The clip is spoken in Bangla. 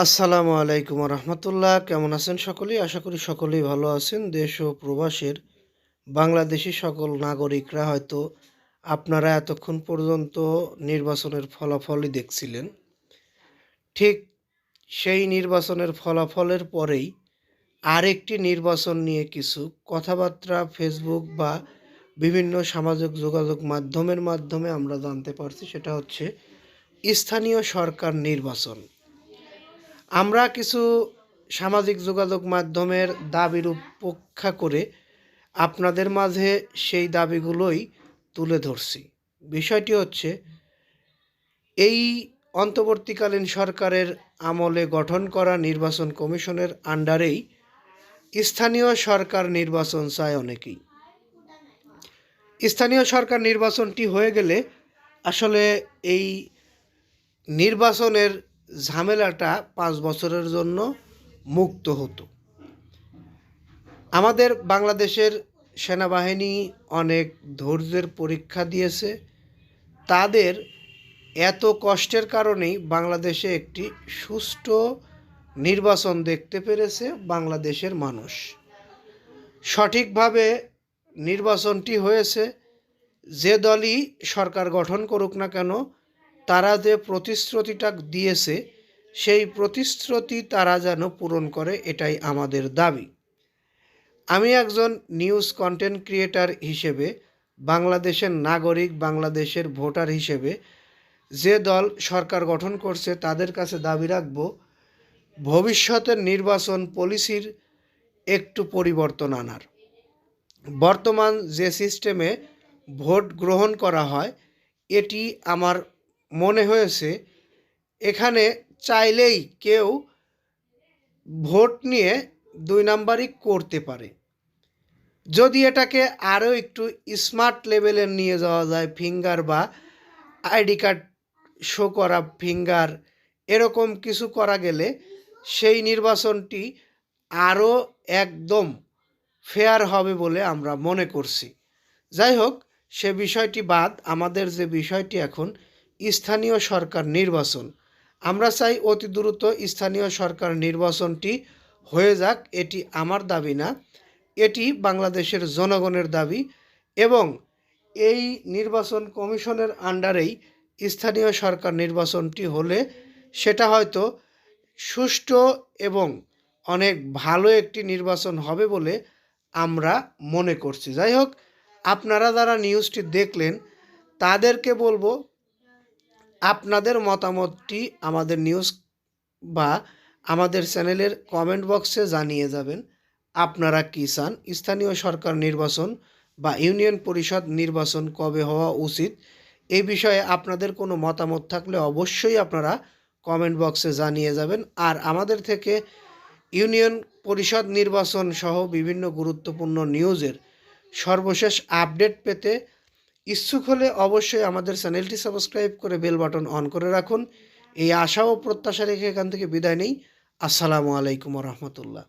আসসালামু আলাইকুম রহমতুল্লাহ। কেমন আছেন সকলেই? আশা করি সকলেই ভালো আছেন। দেশ ও প্রবাসের বাংলাদেশি সকল নাগরিকরা হয়তো আপনারা এতক্ষণ পর্যন্ত নির্বাচনের ফলাফলই দেখছিলেন। ঠিক সেই নির্বাচনের ফলাফলের পরেই আরেকটি নির্বাচন নিয়ে কিছু কথাবার্তা ফেসবুক বা বিভিন্ন সামাজিক যোগাযোগ মাধ্যমে আমরা জানতে পারছি। সেটা হচ্ছে স্থানীয় সরকার নির্বাচন। আমরা কিছু সামাজিক যোগাযোগ মাধ্যমের দাবির উপেক্ষা করে আপনাদের মাঝে সেই দাবিগুলোই তুলে ধরছি। বিষয়টি হচ্ছে, এই অন্তর্বর্তীকালীন সরকারের আমলে গঠন করা নির্বাচন কমিশনের আন্ডারেই স্থানীয় সরকার নির্বাচন চায় অনেকেই। স্থানীয় সরকার নির্বাচনটি হয়ে গেলে আসলে এই নির্বাচনের ঝামেলাটা 5 বছরের জন্য মুক্ত হতো। আমাদের বাংলাদেশের সেনাবাহিনী অনেক ধৈর্যের পরীক্ষা দিয়েছে। তাদের এত কষ্টের কারণেই বাংলাদেশে একটি সুষ্ঠু নির্বাচন দেখতে পেরেছে বাংলাদেশের মানুষ। সঠিকভাবে নির্বাচনটি হয়েছে। যে দলই সরকার গঠন করুক না কেন, তারা যে প্রতিশ্রুতিটা দিয়েছে সেই প্রতিশ্রুতি তারা যেন পূরণ করে, এটাই আমাদের দাবি। আমি একজন নিউজ কন্টেন্ট ক্রিয়েটর হিসেবে, বাংলাদেশের নাগরিক, বাংলাদেশের ভোটার হিসেবে যে দল সরকার গঠন করছে তাদের কাছে দাবি রাখব, ভবিষ্যতের নির্বাচন পলিসির একটু পরিবর্তন আনার। বর্তমান যে সিস্টেমে ভোট গ্রহণ করা হয়, এটি আমার মনে হয়েছে এখানে চাইলেই কেউ ভোট নিয়ে 2 নাম্বারই করতে পারে। যদি এটাকে আরও একটু স্মার্ট লেভেলের নিয়ে যাওয়া যায়, ফিঙ্গার বা আইডি কার্ড শো করা, ফিঙ্গার এরকম কিছু করা গেলে সেই নির্বাচনটি আরও একদম ফেয়ার হবে বলে আমরা মনে করছি। যাই হোক, সে বিষয়টি বাদ। আমাদের যে বিষয়টি এখন স্থানীয় সরকার নির্বাচন, আমরা চাই অতি দ্রুত স্থানীয় সরকার নির্বাচনটি হয়ে যাক। এটি আমার দাবি না, এটি বাংলাদেশের জনগণের দাবি। এবং এই নির্বাচন কমিশনের আন্ডারেই স্থানীয় সরকার নির্বাচনটি হলে সেটা হয়তো সুষ্ঠু এবং অনেক ভালো একটি নির্বাচন হবে বলে আমরা মনে করছি। যাই হোক, আপনারা যারা নিউজটি দেখলেন তাদেরকে বলবো, আপনাদের মতামতটি আমাদের নিউজ বা আমাদের চ্যানেলের কমেন্ট বক্সে জানিয়ে যাবেন। আপনারা কী চান? স্থানীয় সরকার নির্বাচন বা ইউনিয়ন পরিষদ নির্বাচন কবে হওয়া উচিত? এই বিষয়ে আপনাদের কোনো মতামত থাকলে অবশ্যই আপনারা কমেন্ট বক্সে জানিয়ে যাবেন। আর আমাদের থেকে ইউনিয়ন পরিষদ নির্বাচন সহ বিভিন্ন গুরুত্বপূর্ণ নিউজের সর্বশেষ আপডেট পেতে ইচ্ছুক হলে অবশ্যই আমাদের চ্যানেলটি সাবস্ক্রাইব করে বেল বাটন অন করে রাখুন। এই আশা ও প্রত্যাশা রেখে এখান থেকে বিদায় নেই। আসসালামু আলাইকুম রহমতুল্লাহ।